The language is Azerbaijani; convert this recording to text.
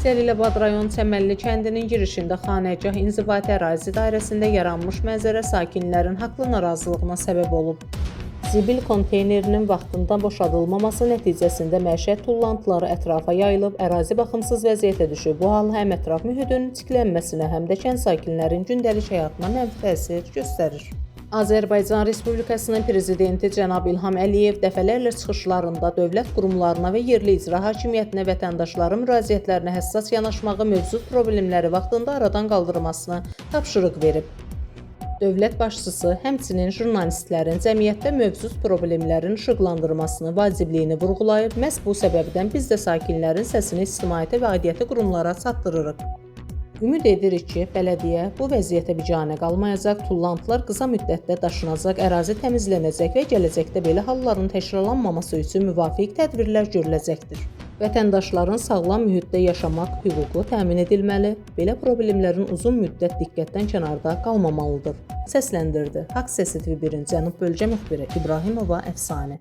Beləliklə, Bad rayon Çəmənli kəndinin girişində Xanəgah inzibati ərazi dairəsində yaranmış mənzərə sakinlərin haqlı narazılığına səbəb olub. Zibil konteynerinin vaxtında boşaldılmaması nəticəsində məişət tullantıları ətrafa yayılıb, ərazi baxımsız vəziyyətə düşüb. Bu hal həm ətraf mühitin çirklənməsinə, həm də kənd sakinlərinin gündəlik həyatına mənfi təsir göstərir. Azərbaycan Respublikasının Prezidenti cənab İlham Əliyev dəfələrlə çıxışlarında dövlət qurumlarına və yerli icra hakimiyyətinə vətəndaşların müraciətlərinə həssas yanaşmağı, mövcud problemləri vaxtında aradan qaldırmasını tapşırıq verib. Dövlət başçısı həmçinin jurnalistlərin cəmiyyətdə mövcud problemlərin işıqlandırmasını vacibliyini vurğulayıb. Məhz bu səbəbdən biz də sakinlərin səsini ictimaiyyətə və aidiyyəti qurumlara çatdırırıq. Ümid edirik ki, bələdiyyə bu vəziyyətə biganə qalmayacaq, tullantılar qısa müddətdə daşınacaq, ərazi təmizlənəcək və gələcəkdə belə halların təkrarlanmaması üçün müvafiq tədbirlər görüləcəkdir. Vətəndaşların sağlam mühitdə yaşamaq hüququ təmin edilməli, belə problemlərin uzun müddət diqqətdən kənarda qalmamalıdır. Səsləndirdi Haqq Səsi TV1-in Cənub bölgə müxbiri İbrahimova Əfsanə.